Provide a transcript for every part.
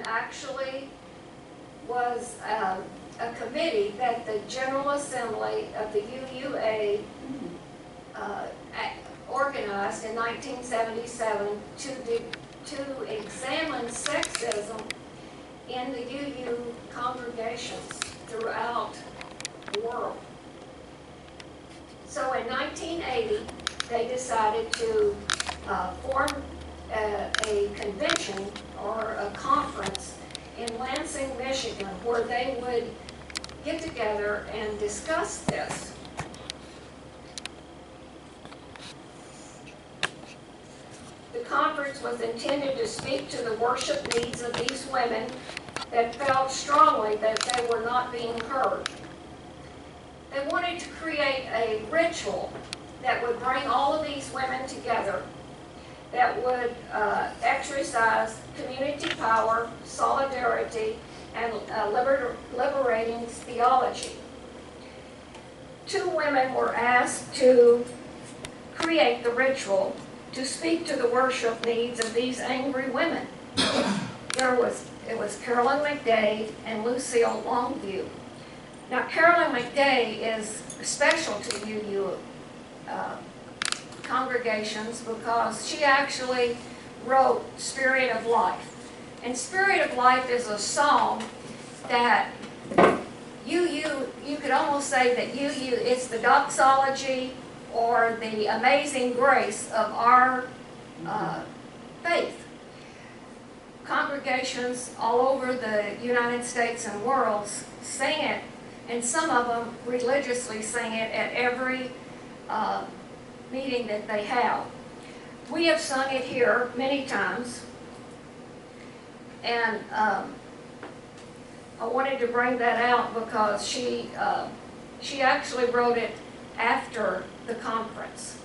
actually was a committee that the General Assembly of the UUA organized in 1977 to examine sexism in the UU congregations throughout the world. So in 1980, they decided to form a convention or a conference in Lansing, Michigan, where they would get together and discuss this. The conference was intended to speak to the worship needs of these women that felt strongly that they were not being heard. They wanted to create a ritual that would bring all of these women together, that would exercise community power, solidarity, and liberating theology. 2 women were asked to create the ritual to speak to the worship needs of these angry women. It was Carolyn McDade and Lucille Longview. Now, Carolyn McDade is special to UU congregations because she actually wrote Spirit of Life. And Spirit of Life is a song that you could almost say that it's the doxology or the amazing grace of our faith. Congregations all over the United States and world sing it, and some of them religiously sing it at every meeting that they have. We have sung it here many times, and I wanted to bring that out because she actually wrote it after the conference.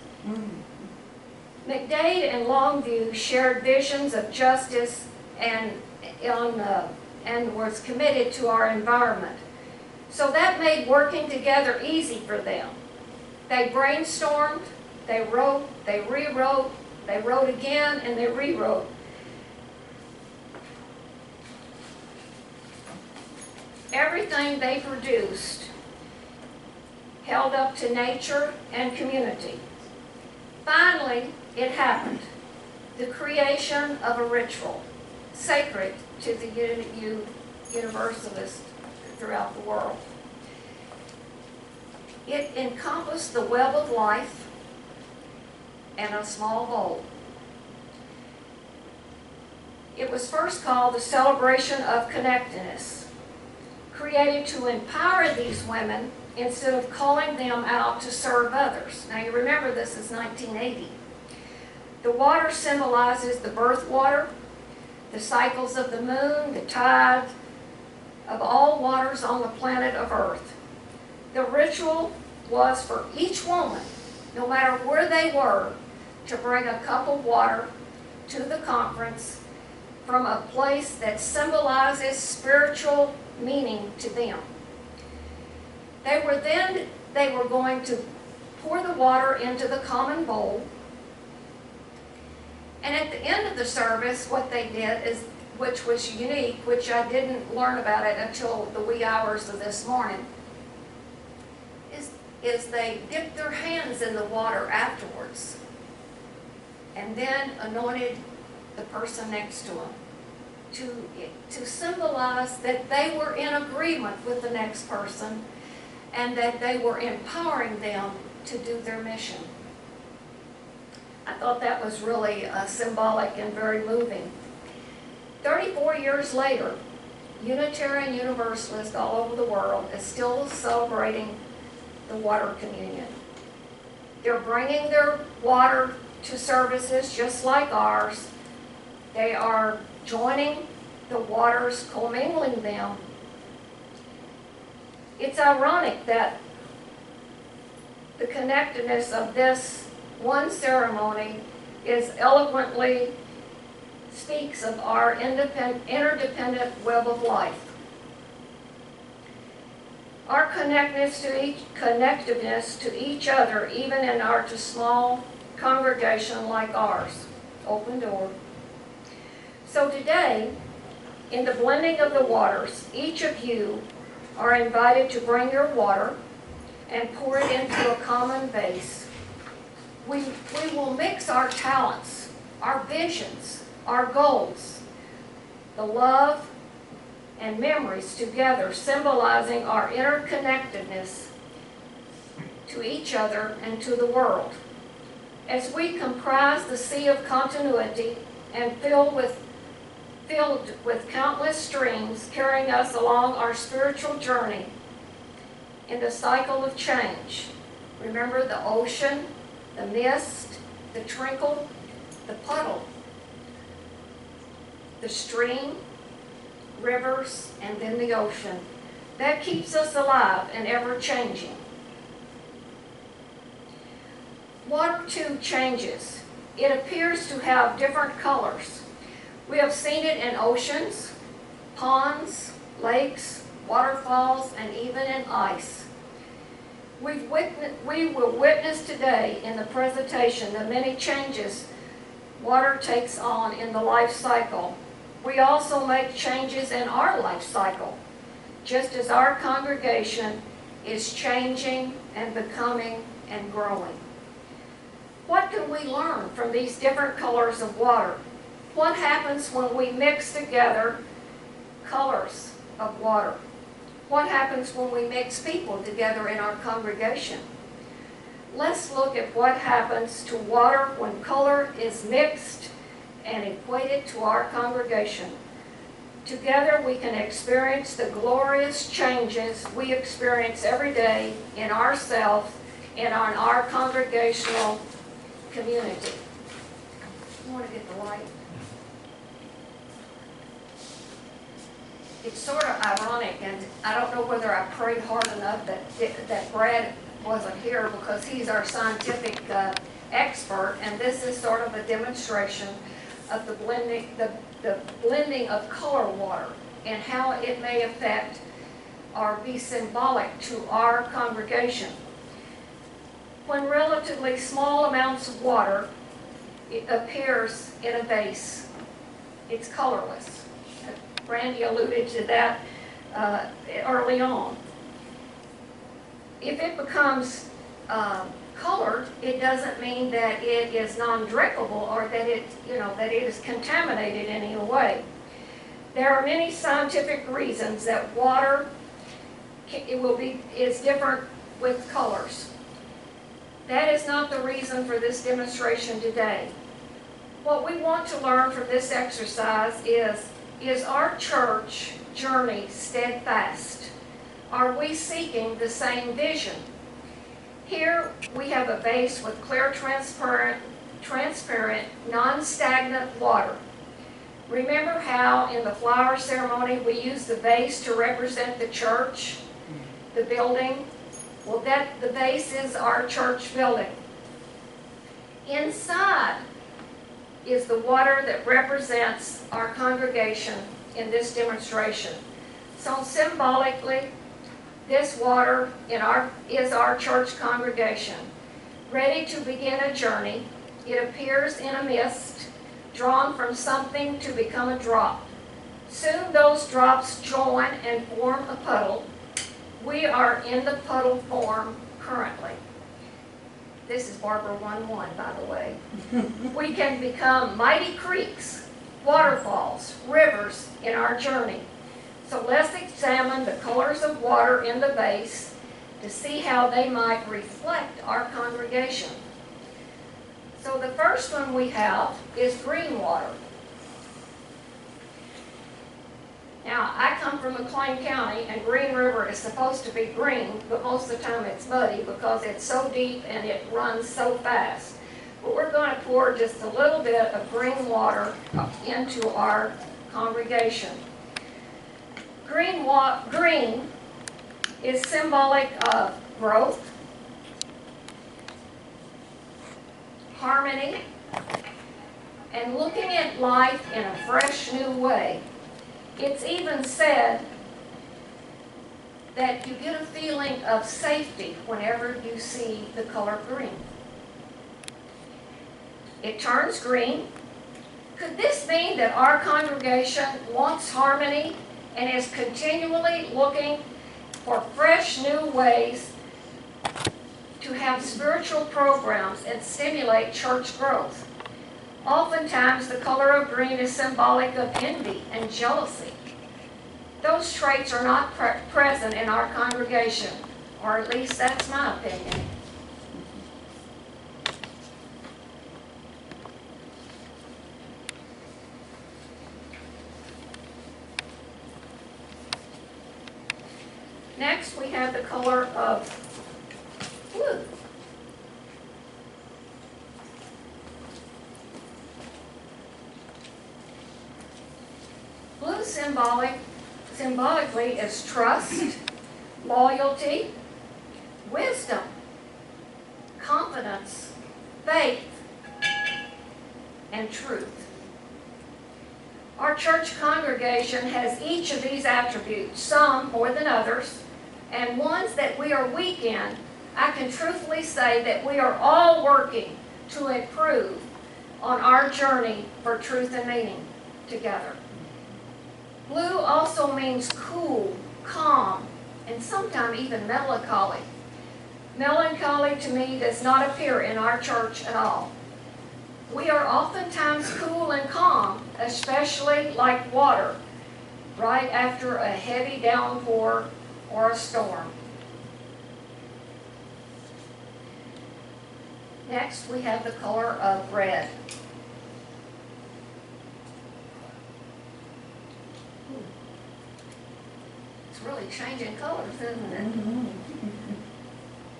McDade and Longview shared visions of justice and was committed to our environment. So that made working together easy for them. They brainstormed, they wrote, they rewrote, they wrote again, and they rewrote. Everything they produced held up to nature and community. Finally, it happened. The creation of a ritual sacred to the Universalists throughout the world. It encompassed the web of life and a small bowl. It was first called the Celebration of Connectedness, created to empower these women instead of calling them out to serve others. Now you remember this is 1980. The water symbolizes the birth water, the cycles of the moon, the tide of all waters on the planet of Earth. The ritual was for each woman, no matter where they were, to bring a cup of water to the conference from a place that symbolizes spiritual meaning to them. They were going to pour the water into the common bowl, and at the end of the service, what they did is, which was unique, which I didn't learn about it until the wee hours of this morning, is they dipped their hands in the water afterwards and then anointed the person next to them to symbolize that they were in agreement with the next person and that they were empowering them to do their mission. I thought that was really symbolic and very moving. 34 years later, Unitarian Universalists all over the world is still celebrating the water communion. They're bringing their water to services just like ours. They are joining the waters, commingling them. It's ironic that the connectedness of this one ceremony is eloquently speaks of our interdependent web of life. Our connectedness to each other, even in our small congregation like ours. Open door. So today, In the blending of the waters, each of you are invited to bring your water and pour it into a common vase. We will mix our talents, our visions, our goals, the love and memories together, symbolizing our interconnectedness to each other and to the world. As we comprise the sea of continuity and filled with countless streams carrying us along our spiritual journey in the cycle of change. Remember the ocean, the mist, the trickle, the puddle, the stream, rivers, and then the ocean. That keeps us alive and ever-changing. Water too changes. It appears to have different colors. We have seen it in oceans, ponds, lakes, waterfalls, and even in ice. We will witness today in the presentation the many changes water takes on in the life cycle. We also make changes in our life cycle, just as our congregation is changing and becoming and growing. What can we learn from these different colors of water? What happens when we mix together colors of water? What happens when we mix people together in our congregation? Let's look at what happens to water when color is mixed and equated to our congregation. Together we can experience the glorious changes we experience every day in ourselves and on our congregational community. I want to get the light. It's sort of ironic, and I don't know whether I prayed hard enough that Brad wasn't here, because he's our scientific expert, and this is sort of a demonstration of the blending of color water and how it may affect or be symbolic to our congregation. When relatively small amounts of water appears in a vase, it's colorless. Randy alluded to that early on. If it becomes colored, it doesn't mean that it is non-drinkable or that it is contaminated in any way. There are many scientific reasons that water is different with colors. That is not the reason for this demonstration today. What we want to learn from this exercise is our church journey steadfast? Are we seeking the same vision? Here we have a vase with clear, transparent, non-stagnant water. Remember how in the flower ceremony we used the vase to represent the church, the building? Well, the vase is our church building. Inside is the water that represents our congregation in this demonstration. So symbolically, this water is our church congregation, ready to begin a journey. It appears in a mist, drawn from something to become a drop. Soon those drops join and form a puddle. We are in the puddle form currently. This is Barbara 1-1, by the way. We can become mighty creeks, waterfalls, rivers in our journey. So let's examine the colors of water in the vase to see how they might reflect our congregation. So the first one we have is green water. Now, I come from McLean County, and Green River is supposed to be green, but most of the time it's muddy because it's so deep and it runs so fast. But we're going to pour just a little bit of green water into our congregation. Green is symbolic of growth, harmony, and looking at life in a fresh new way. It's even said that you get a feeling of safety whenever you see the color green. It turns green Could this mean that our congregation wants harmony and is continually looking for fresh new ways to have spiritual programs and stimulate church growth? Oftentimes, the color of green is symbolic of envy and jealousy. Those traits are not present in our congregation, or at least that's my opinion. Next, we have the color of blue. Blue symbolically is trust, loyalty, wisdom, confidence, faith, and truth. Our church congregation has each of these attributes, some more than others, and ones that we are weak in. I can truthfully say that we are all working to improve on our journey for truth and meaning together. Blue also means cool, calm, and sometimes even melancholy. Melancholy to me does not appear in our church at all. We are oftentimes cool and calm, especially like water, right after a heavy downpour or a storm. Next, we have the color of red. It's really changing colors, isn't it?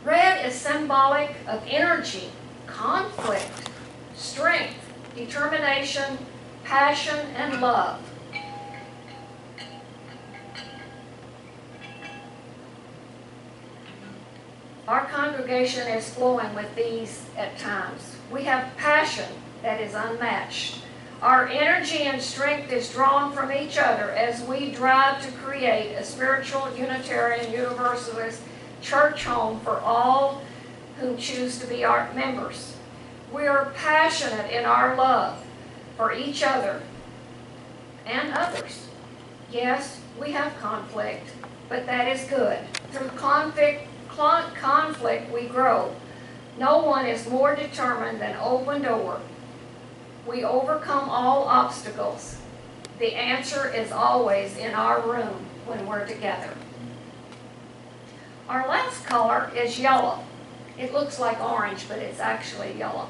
Red is symbolic of energy, conflict, strength, determination, passion, and love. Our congregation is flowing with these at times. We have passion that is unmatched. Our energy and strength is drawn from each other as we drive to create a spiritual, Unitarian, Universalist church home for all who choose to be our members. We are passionate in our love for each other and others. Yes, we have conflict, but that is good. Through conflict we grow. No one is more determined than open door. We overcome all obstacles. The answer is always in our room when we're together. Our last color is yellow. It looks like orange, but it's actually yellow.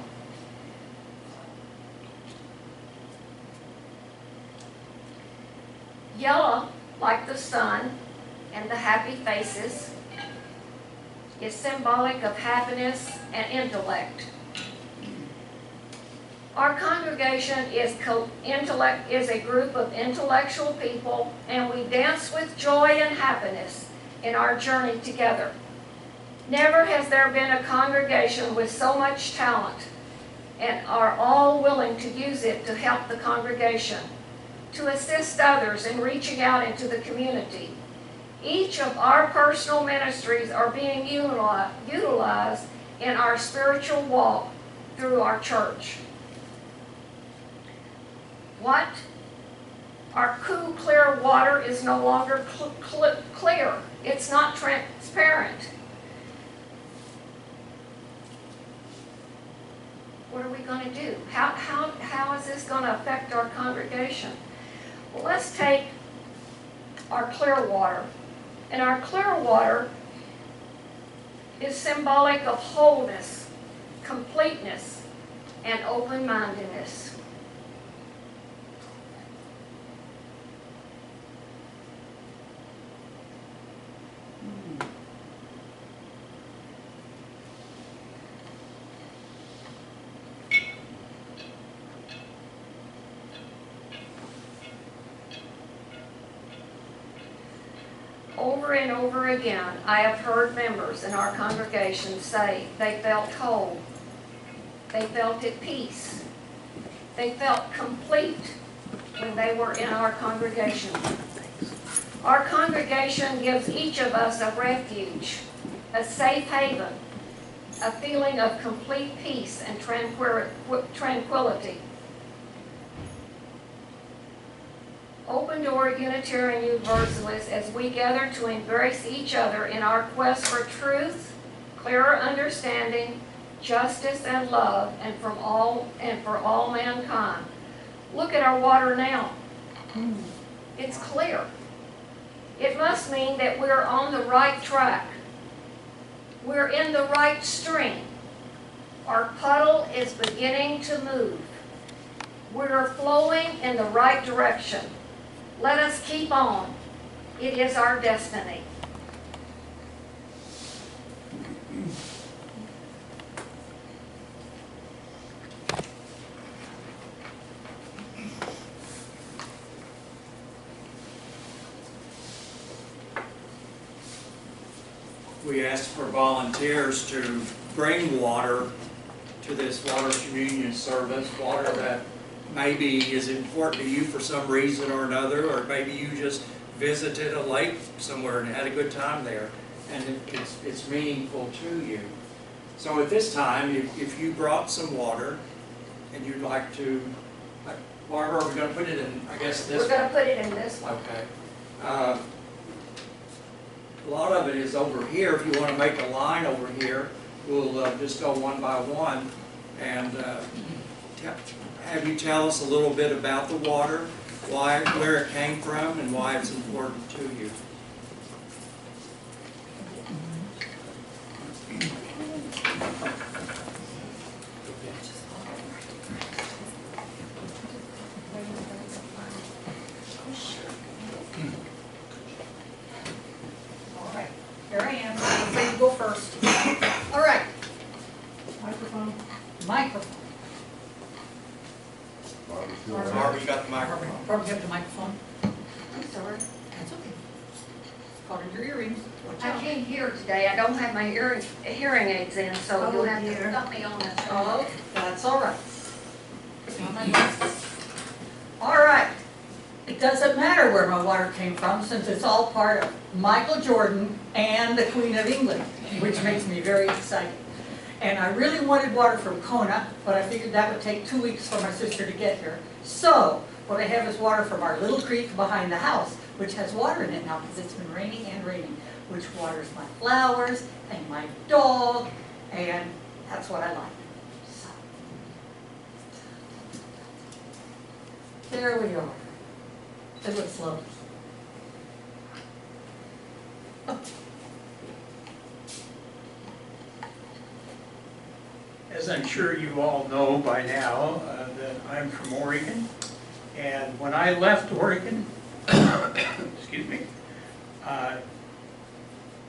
Yellow, like the sun and the happy faces, is symbolic of happiness and intellect. Our congregation is a group of intellectual people, and we dance with joy and happiness in our journey together. Never has there been a congregation with so much talent, and are all willing to use it to help the congregation, to assist others in reaching out into the community. Each of our personal ministries are being utilized in our spiritual walk through our church. What? Our cool, clear water is no longer clear. It's not transparent. What are we going to do? How is this going to affect our congregation? Well, let's take our clear water. And our clear water is symbolic of wholeness, completeness, and open-mindedness. Over and over again, I have heard members in our congregation say they felt whole, they felt at peace, they felt complete when they were in our congregation. Our congregation gives each of us a refuge, a safe haven, a feeling of complete peace and tranquility. Open Door Unitarian Universalists as we gather to embrace each other in our quest for truth, clearer understanding, justice, and love, and for all mankind. Look at our water now. It's clear. It must mean that we're on the right track. We're in the right stream. Our puddle is beginning to move. We're flowing in the right direction. Let us keep on. It is our destiny. We asked for volunteers to bring water to this water communion service, water that maybe is important to you for some reason or another, or maybe you just visited a lake somewhere and had a good time there, and it's meaningful to you. So at this time, if you brought some water and you'd like to, Barbara, are we going to put it in, I guess, this one? We're going to put it in this one. Okay. A lot of it is over here. If you want to make a line over here, we'll just go one by one and have you tell us a little bit about the water, where it came from, and why it's important to you. Here I am. I'm ready to go first. All right. Microphone. Microphone. Barbara, you got the microphone? Barbara, you have the microphone? I'm sorry. That's okay. Caught in your earrings. Watch I out. can't hear today. I don't have my hearing aids in, so Oh, you'll have dear. to dump me on this. Oh, that's all right. On my glasses. All right. It doesn't matter where my water came from, since it's all part of Michael Jordan and the Queen of England, which makes me very excited. And I really wanted water from Kona, but I figured that would take 2 weeks for my sister to get here. So what I have is water from our little creek behind the house, which has water in it now because it's been raining and raining, which waters my flowers and my dog, and that's what I like. So, there we are. It looks lovely. As I'm sure you all know by now, that I'm from Oregon, and when I left Oregon, excuse me,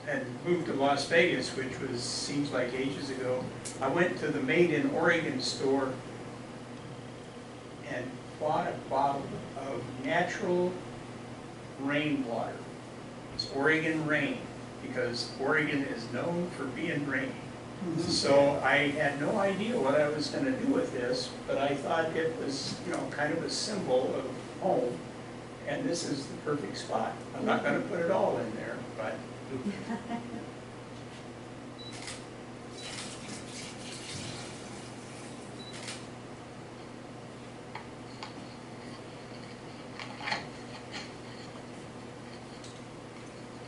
and moved to Las Vegas, which seems like ages ago, I went to the Made in Oregon store and bought a bottle of natural rainwater. It's Oregon rain, because Oregon is known for being rainy. So I had no idea what I was going to do with this, but I thought it was, kind of a symbol of home, and this is the perfect spot. I'm not going to put it all in there, but.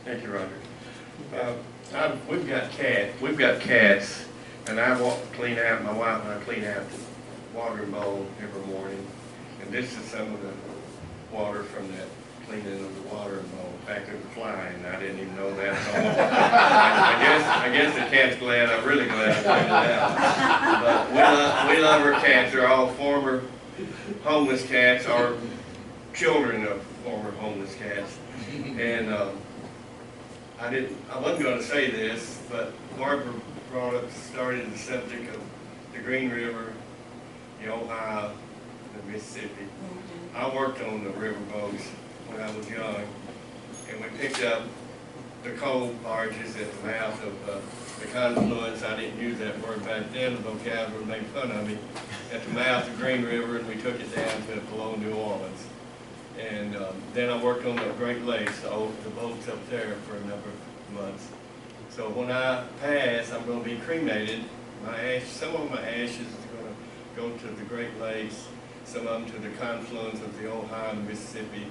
Thank you, Roger. We've got cats, and I clean out, my wife and I clean out the watering bowl every morning. And this is some of the water from that cleaning of the watering bowl. In fact, there's a fly, and I didn't even know that at all. I guess the cat's glad. I'm really glad I cleaned it out. But we love our cats. They're all former homeless cats, or children of former homeless cats. And I wasn't going to say this, but Barbara started the subject of the Green River, the Ohio, the Mississippi. I worked on the river boats when I was young, and we picked up the coal barges at the mouth of the confluence. I didn't use that word back then, the vocabulary made fun of me. At the mouth of Green River, and we took it down to below New Orleans. And then I worked on the Great Lakes, the boats up there for a number of months. So when I pass, I'm going to be cremated. Some of my ashes are going to go to the Great Lakes, some of them to the confluence of the Ohio and Mississippi,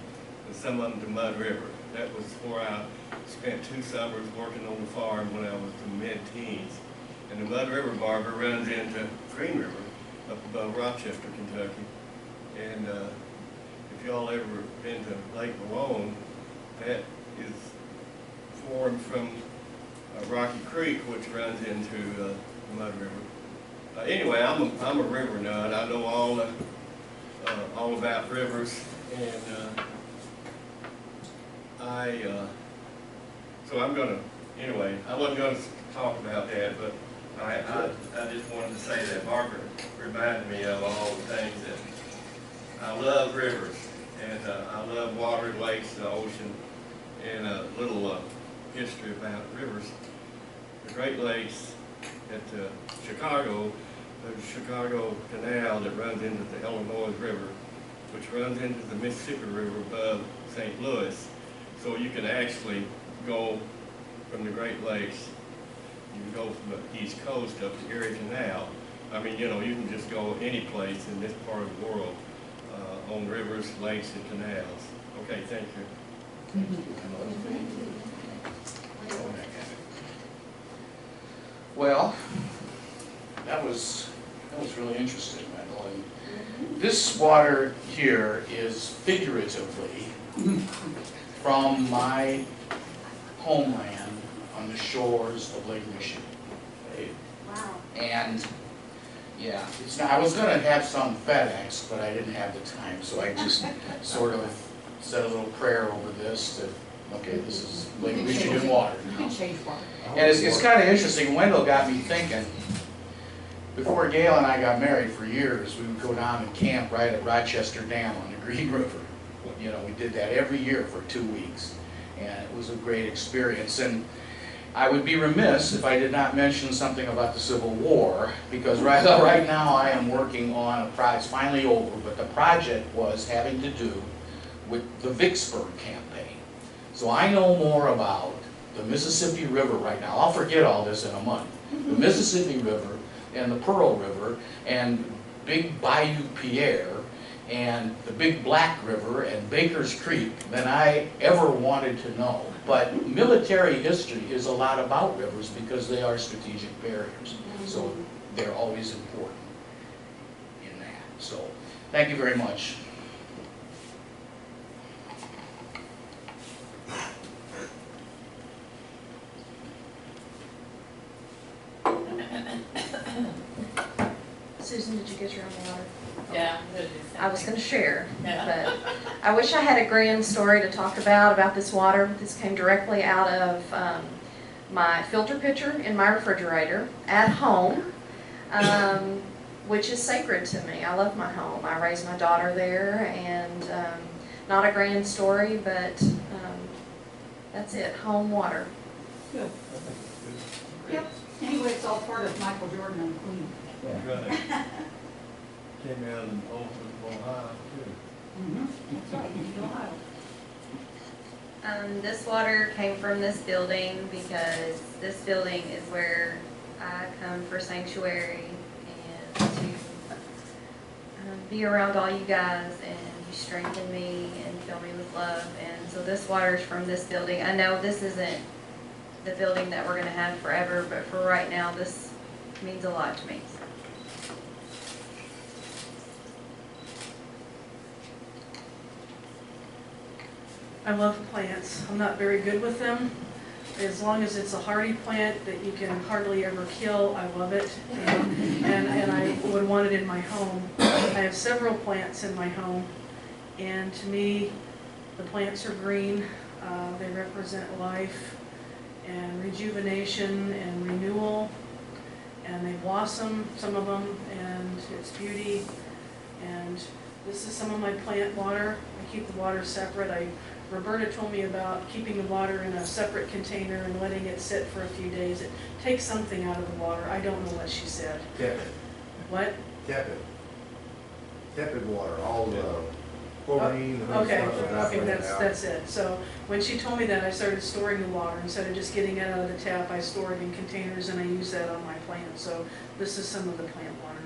and some of them to Mud River. That was where I spent 2 summers working on the farm when I was in mid-teens. And the Mud River Barber runs into Green River up above Rochester, Kentucky. And if y'all ever been to Lake Malone, that is formed from Rocky Creek, which runs into the Mud River. Anyway, I'm a river nut. I know all about rivers, and so I'm gonna, anyway, I wasn't gonna talk about that, but I just wanted to say that Margaret reminded me of all the things that I love rivers, and I love water, lakes, the ocean, and a little history about rivers. The Great Lakes at Chicago, the Chicago Canal that runs into the Illinois River, which runs into the Mississippi River above St. Louis. So you can actually go from the Great Lakes, you can go from the East Coast up the Erie Canal. I mean, you know, you can just go any place in this part of the world on rivers, lakes, and canals. Okay, thank you. Well, that was really interesting, Wendell. And this water here is figuratively from my homeland on the shores of Lake Michigan. Okay? Wow. And yeah, it's not, I was going to have some FedEx, but I didn't have the time, so I just sort of said a little prayer over this to, okay, this is Lake Michigan water You now. can change water. And it's kind of interesting, Wendell got me thinking, before Gail and I got married for years, we would go down and camp right at Rochester Dam on the Green River. You know, we did that every year for 2 weeks, and it was a great experience. And I would be remiss if I did not mention something about the Civil War, because right now I am working on a project, it's finally over, but the project was having to do with the Vicksburg campaign. So I know more about the Mississippi River right now. I'll forget all this in a month. The Mississippi River and the Pearl River and Big Bayou Pierre and the Big Black River and Baker's Creek than I ever wanted to know. But military history is a lot about rivers because they are strategic barriers. So they're always important in that. So thank you very much. Susan, did you get your own water? Yeah. I was going to share, Yeah. but I wish I had a grand story to talk about this water. This came directly out of my filter pitcher in my refrigerator at home, which is sacred to me. I love my home. I raised my daughter there, and not a grand story, but that's it, home water. Good. Yep. Anyway, it's all part of Michael Jordan and Queen. Right. Came out in Ohio, too. That's right, in Ohio. This water came from this building because this building is where I come for sanctuary and to be around all you guys, and you strengthen me and fill me with love. And so this water is from this building. I know this isn't the building that we're going to have forever, but for right now, this means a lot to me. I love plants. I'm not very good with them. As long as it's a hardy plant that you can hardly ever kill, I love it. And I would want it in my home. I have several plants in my home. And to me, the plants are green. They represent life and rejuvenation and renewal. And they blossom, some of them, and it's beauty. And this is some of my plant water. I keep the water separate. Roberta told me about keeping the water in a separate container and letting it sit for a few days. It takes something out of the water. I don't know what she said. Tepid. What? Tepid. Tepid water, all the chlorine and other Okay, stuff okay, evaporated out. that's it. So when she told me that, I started storing the water. Instead of just getting it out of the tap, I store it in containers and I use that on my plants. So this is some of the plant water.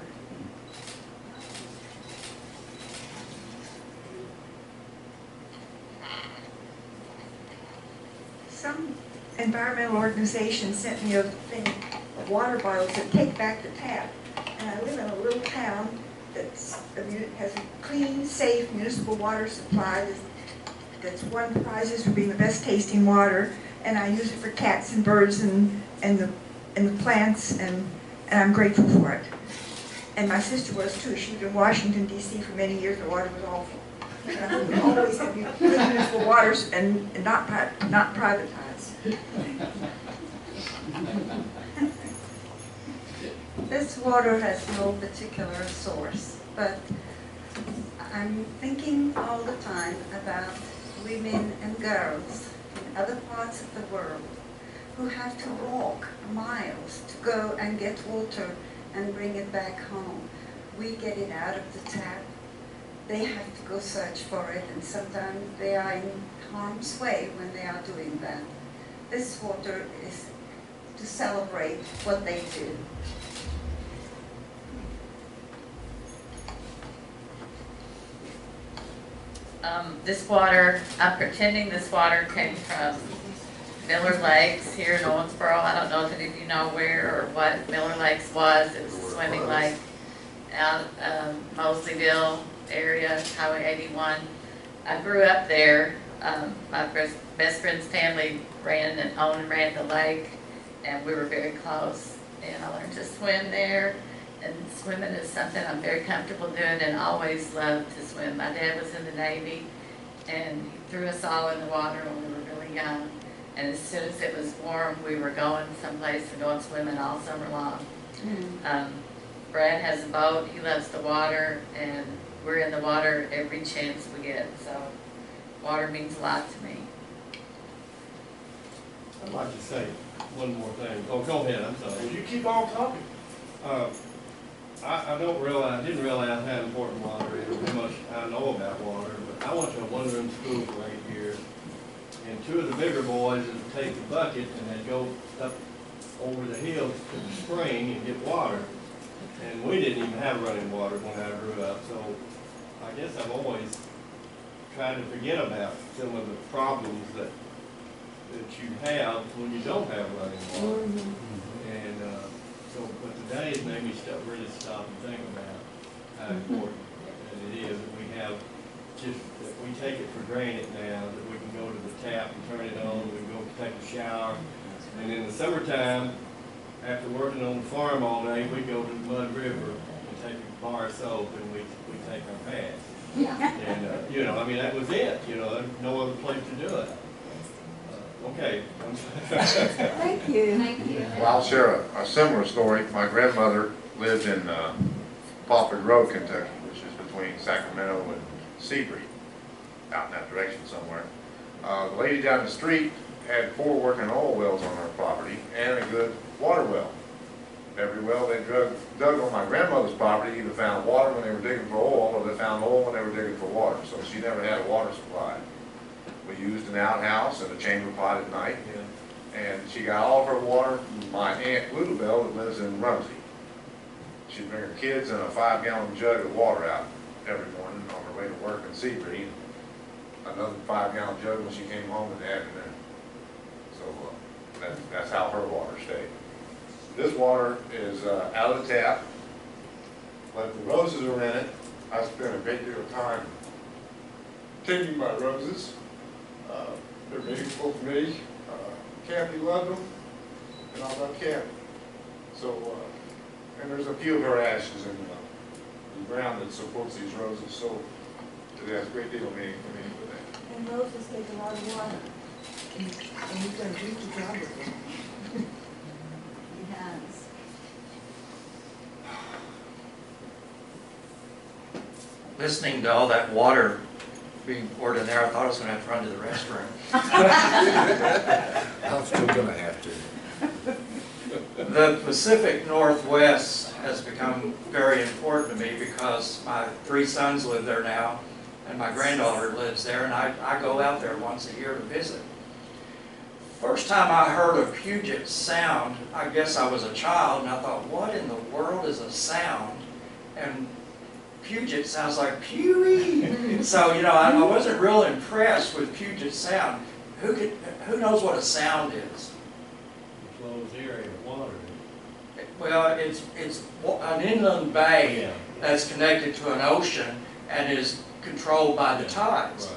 some environmental organization sent me a thing of water bottles that take back the tap. And I live in a little town has a clean, safe municipal water supply that's won prizes for being the best tasting water. And I use it for cats and birds and the plants, and I'm grateful for it. And my sister was too. She was in Washington, D.C. for many years. The water was awful. And I hope we always have good municipal waters and not privatized. This water has no particular source, but I'm thinking all the time about women and girls in other parts of the world who have to walk miles to go and get water and bring it back home. We get it out of the tap. They have to go search for it, and sometimes they are in harm's way when they are doing that. This water is to celebrate what they do. This water, I'm pretending this water came from Miller Lakes here in Owensboro. I don't know if any of you know where or what Miller Lakes was. It was a swimming lake out Mosleyville area, Highway 81. I grew up there. My best friend's family ran and ran the lake, and we were very close. And I learned to swim there. And swimming is something I'm very comfortable doing and always loved to swim. My dad was in the Navy, and he threw us all in the water when we were really young. And as soon as it was warm, we were going someplace and going swimming all summer long. Brad has a boat. He loves the water, and we're in the water every chance we get. So water means a lot to me. I'd like to say one more thing. Oh, go ahead, I'm sorry. Will you keep on talking? I didn't realize how important water is, or how much I know about water, but I went to a one-room school for 8 years, and two of the bigger boys would take the bucket and they'd go up over the hill to the spring and get water. And we didn't even have running water when I grew up, so I guess I've always tried to forget about some of the problems that you have when you don't have running water. And but today has made me really stop and think about how important it is that we have that we take it for granted now, that we can go to the tap and turn it on, we can go take a shower. And in the summertime, after working on the farm all day, we go to the Mud River and take a bar of soap and we take our baths. And, I mean, that was it, there's no other place to do it. Okay. Thank you. Thank you. Well, I'll share a similar story. My grandmother lived in Poplar Grove, Kentucky, which is between Sacramento and Seabury, out in that direction somewhere. The lady down the street had 4 working oil wells on her property and a good water well. Every well they dug on my grandmother's property either found water when they were digging for oil, or they found oil when they were digging for water. So she never had a water supply. We used an outhouse and a chamber pot at night, and she got all of her water from my Aunt Lutebell that lives in Rumsey. She'd bring her kids in a 5-gallon jug of water out every morning on her way to work in Seabury, another 5-gallon jug when she came home in the afternoon. So that's how her water stayed. This water is out of the tap, but the roses are in it. I spent a great deal of time tending my roses. They're meaningful to me. Kathy loved them, and I love Kathy. So, and there's a few of her ashes in the ground that supports these roses, so it has a great deal of meaning for me for that. And roses take a lot of water. And you've done a beautiful job with them. He has. Listening to all that water being poured in there, I thought I was going to have to run to the restroom. I'm still gonna have to. The Pacific Northwest has become very important to me because my 3 sons live there now, and my granddaughter lives there, and I go out there once a year to visit. First time I heard of Puget Sound, I guess I was a child, and I thought, what in the world is a sound? And Puget sounds like Pewee. So, I wasn't real impressed with Puget Sound. who knows what a sound is? Closed area of water. Well, it's an inland bay that's connected to an ocean and is controlled by the tides. Right.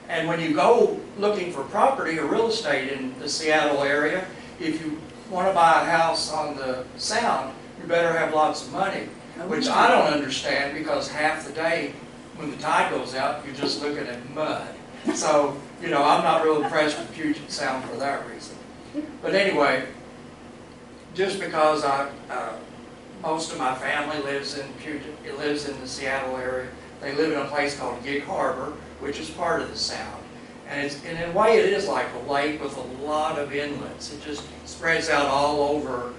And when you go looking for property or real estate in the Seattle area, if you want to buy a house on the Sound, you better have lots of money, which I don't understand because half the day when the tide goes out, you're just looking at mud. So, you know, I'm not real impressed with Puget Sound for that reason. But anyway, just because most of my family lives in Puget, lives in the Seattle area. They live in a place called Gig Harbor, which is part of the Sound. And in a way, it is like a lake with a lot of inlets. It just spreads out all over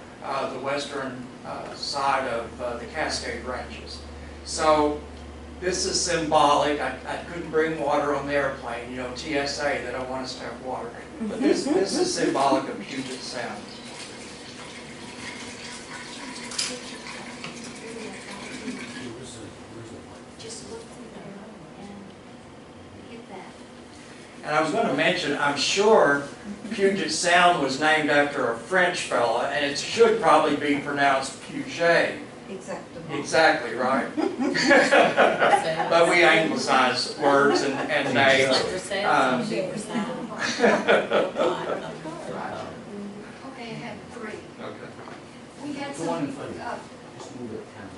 the western side of the Cascade Ranges. So this is symbolic. I couldn't bring water on the airplane. You know, TSA, they don't want us to have water. But this is symbolic of Puget Sound. Just look there and hit that. And I was going to mention, I'm sure Puget Sound was named after a French fella, and it should probably be pronounced Puget. Exactly. Exactly, right? But we anglicize words and names. Okay, I have three. Okay. We had Go on some, in front. Just move it down.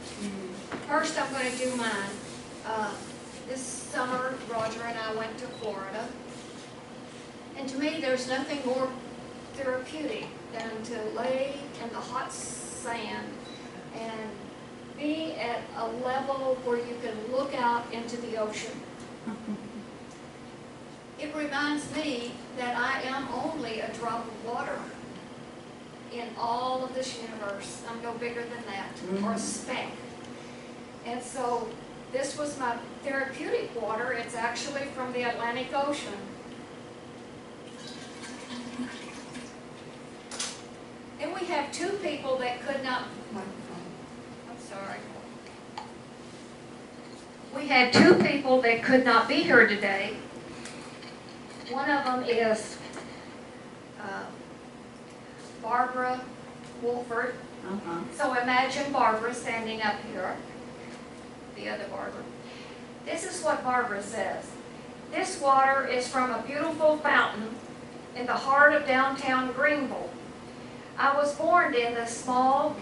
first I'm gonna do mine. This summer, Roger and I went to Florida. And to me, there's nothing more therapeutic than to lay in the hot sand and be at a level where you can look out into the ocean. It reminds me that I am only a drop of water in all of this universe. I'm no bigger than that, or a speck. And so this was my therapeutic water. It's actually from the Atlantic Ocean. Then we have two people that could not, I'm sorry. We had two people that could not be here today. One of them is Barbara Wolford. So imagine Barbara standing up here, the other Barbara. This is what Barbara says. This water is from a beautiful fountain in the heart of downtown Greenville. I was born in the small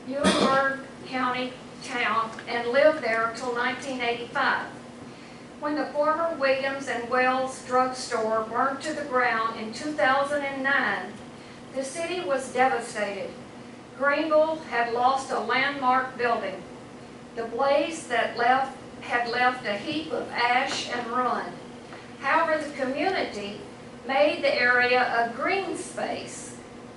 Muhlenberg County town and lived there until 1985. When the former Williams and Wells drugstore burned to the ground in 2009, the city was devastated. Greenville had lost a landmark building. The blaze that had left a heap of ash and ruin. However, the community made the area a green space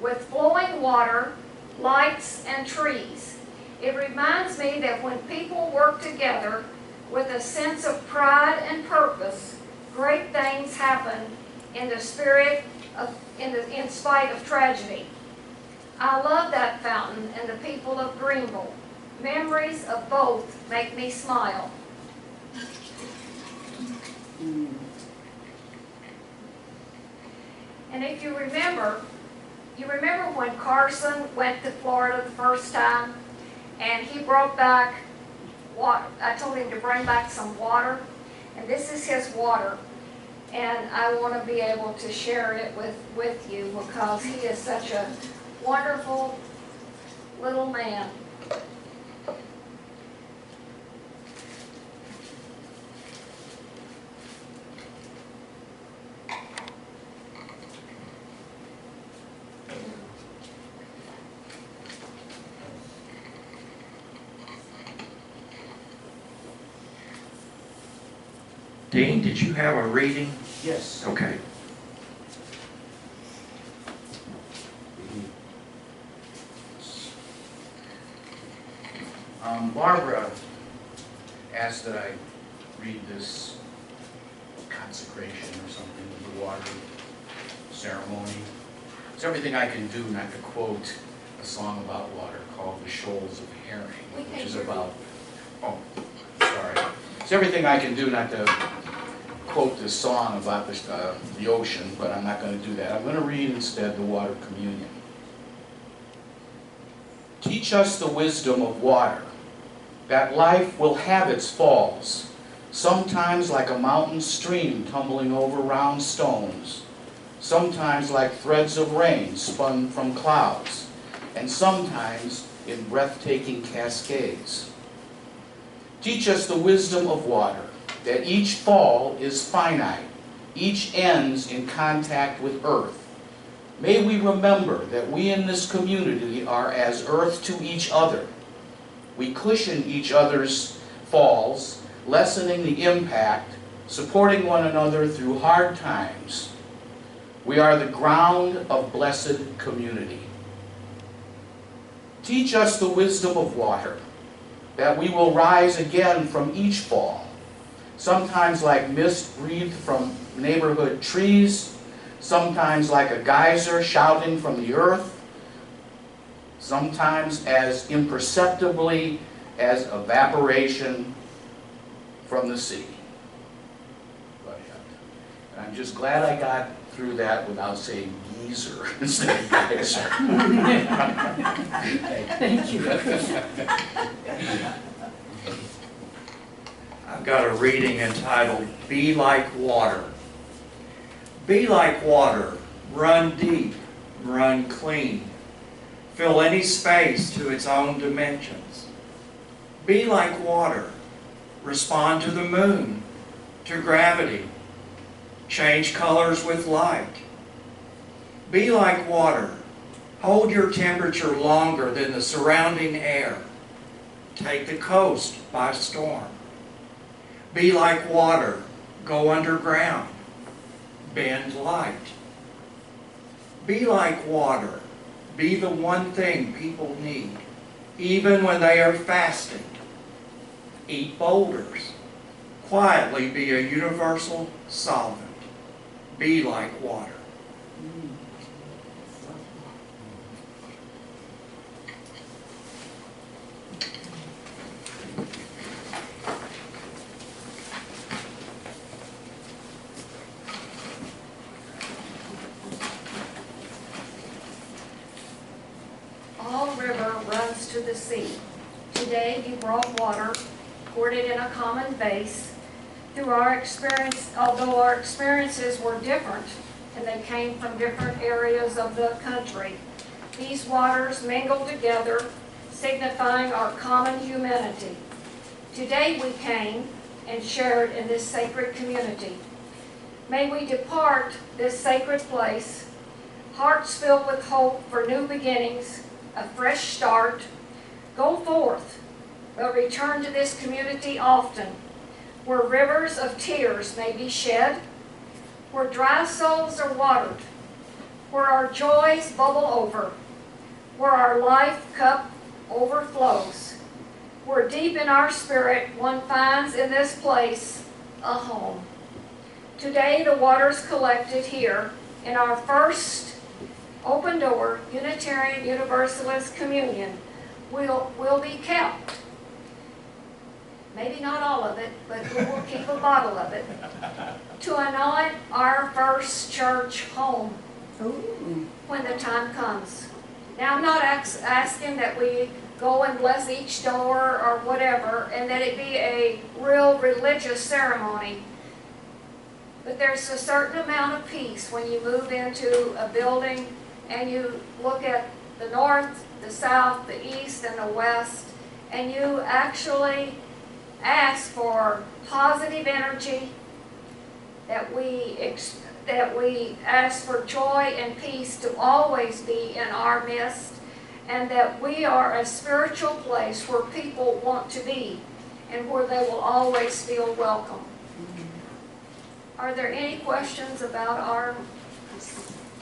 with flowing water, lights, and trees. It reminds me that when people work together with a sense of pride and purpose, great things happen in the spirit of, in spite of tragedy. I love that fountain and the people of Greenville. Memories of both make me smile. And if you remember when Carson went to Florida the first time and he brought back water. I told him to bring back some water, and this is his water. And I want to be able to share it with you because he is such a wonderful little man. Dean, did you have a reading? Yes. Okay. Barbara asked that I read this consecration or something of the water ceremony. It's everything I can do not to quote a song about water called The Shoals of Herring, which is about, oh, sorry. It's everything I can do not to quote this song about the ocean, but I'm not going to do that. I'm going to read instead the Water Communion. Teach us the wisdom of water, that life will have its falls, sometimes like a mountain stream tumbling over round stones, sometimes like threads of rain spun from clouds, and sometimes in breathtaking cascades. Teach us the wisdom of water, that each fall is finite, each ends in contact with earth. May we remember that we in this community are as earth to each other. We cushion each other's falls, lessening the impact, supporting one another through hard times. We are the ground of blessed community. Teach us the wisdom of water, that we will rise again from each fall, sometimes like mist breathed from neighborhood trees, sometimes like a geyser shouting from the earth, sometimes as imperceptibly as evaporation from the sea. And I'm just glad I got through that without saying geyser instead of geyser. Thank you. I've got a reading entitled, Be Like Water. Be like water, run deep, run clean. Fill any space to its own dimensions. Be like water, respond to the moon, to gravity. Change colors with light. Be like water, hold your temperature longer than the surrounding air. Take the coast by storm. Be like water, go underground. Bend light. Be like water. Be the one thing people need, even when they are fasting. Eat boulders. Quietly be a universal solvent. Be like water. All river runs to the sea. Today you brought water, poured it in a common vase. Through our experience, although our experiences were different, and they came from different areas of the country, these waters mingled together, signifying our common humanity. Today we came and shared in this sacred community. May we depart this sacred place, hearts filled with hope for new beginnings, a fresh start. Go forth, but return to this community often, where rivers of tears may be shed, where dry souls are watered, where our joys bubble over, where our life cup overflows, where deep in our spirit one finds in this place a home. Today the waters collected here in our first open door Unitarian Universalist communion will be kept. Maybe not all of it, but we will keep a bottle of it to anoint our first church home when the time comes. Now, I'm not asking that we go and bless each door or whatever, and that it be a real religious ceremony. But there's a certain amount of peace when you move into a building and you look at the north, the south, the east, and the west, and you actually ask for positive energy, that we ask for joy and peace to always be in our midst, and that we are a spiritual place where people want to be and where they will always feel welcome. Are there any questions about our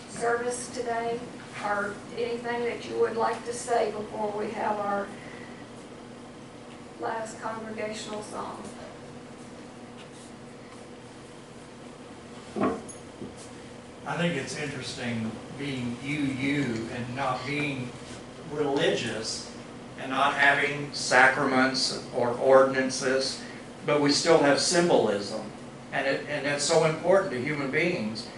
service today, or anything that you would like to say before we have our last congregational song? I think it's interesting being you and not being religious and not having sacraments or ordinances, but we still have symbolism. and that's so important to human beings,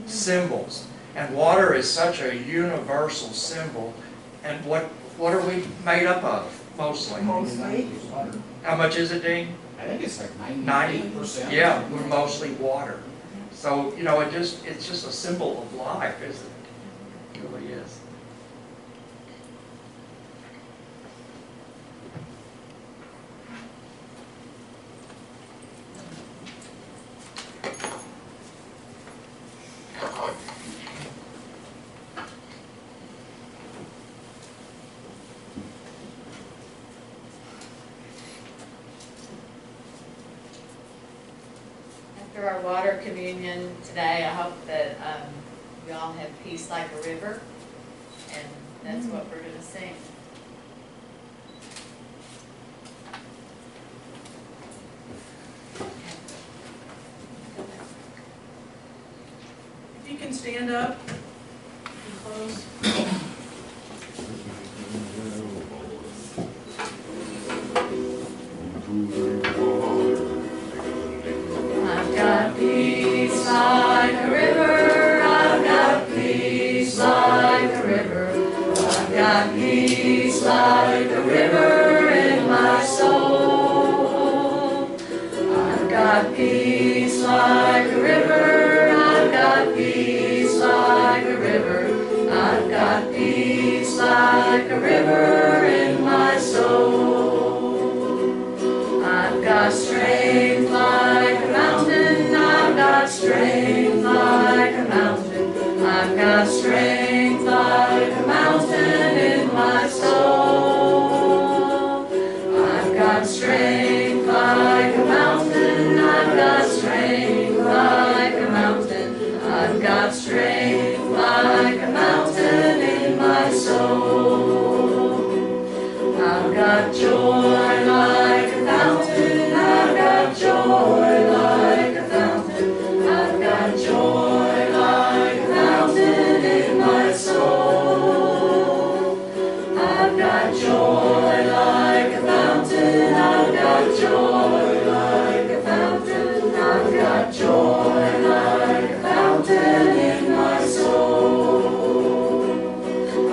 symbols. And water is such a universal symbol. And what are we made up of, mostly? Mostly. How much is it, Dean? I think it's like 90%. Yeah, we're mostly water. So, you know, it's just a symbol of life, isn't it? It really is. After our water communion today, I hope that we all have peace like a river, and that's what we're going to sing. If you can stand up and close. I've got peace like a river, I've got peace like a river, I've got peace like a river in my soul. I've got peace like a river, I've got peace like a river, I've got peace like a river in my soul. I've got strength like a mountain, I've got strength like a mountain, I've got strength like a mountain in my soul. I've got strength like a mountain, I've got strength like a mountain, I've got strength like a mountain in my soul. I've got joy like a fountain, I've got joy like a fountain, I've got joy like a fountain in my soul. I've got joy like a fountain, I've got joy like a fountain, I've got joy like a fountain in my soul.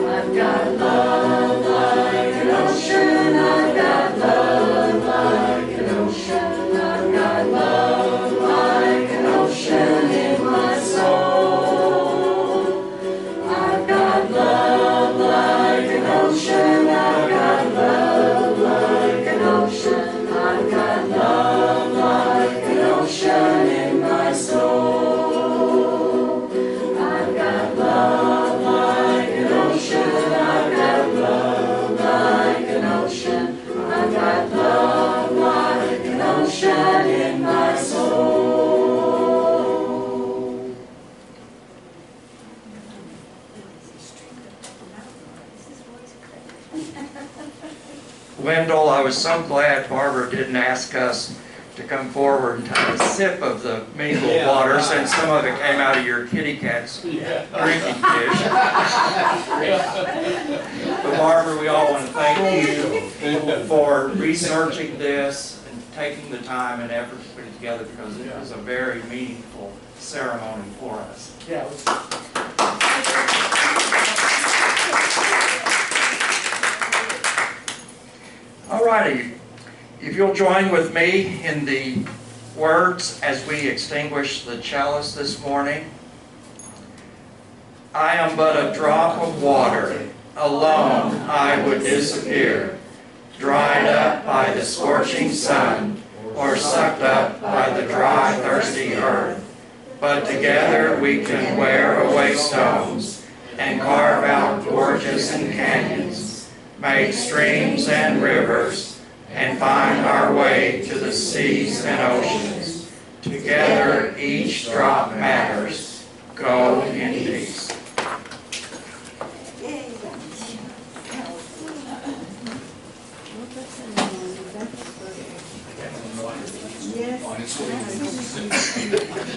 I've got love like an ocean, I've got love like an ocean, I've got love like an ocean in my soul. I've got love like an ocean, I've got love like an ocean, I've got love like an ocean in my soul. I've got love like an ocean, I've got love like an ocean, I've got love like an ocean in my soul. Wendell, I was so glad Barbara didn't ask us to come forward and take a sip of the mingled water, since some of it came out of your kitty cat's drinking dish. But Barbara, we all want to thank you for researching this and taking the time and effort to put it together, because it was a very meaningful ceremony for us. Yeah, it was. All righty. If you'll join with me in the words as we extinguish the chalice this morning. I am but a drop of water, alone I would disappear, dried up by the scorching sun, or sucked up by the dry, thirsty earth. But together we can wear away stones, and carve out gorges and canyons, make streams and rivers, and find our way to the seas and oceans. Together each drop matters. Go in peace. Yes.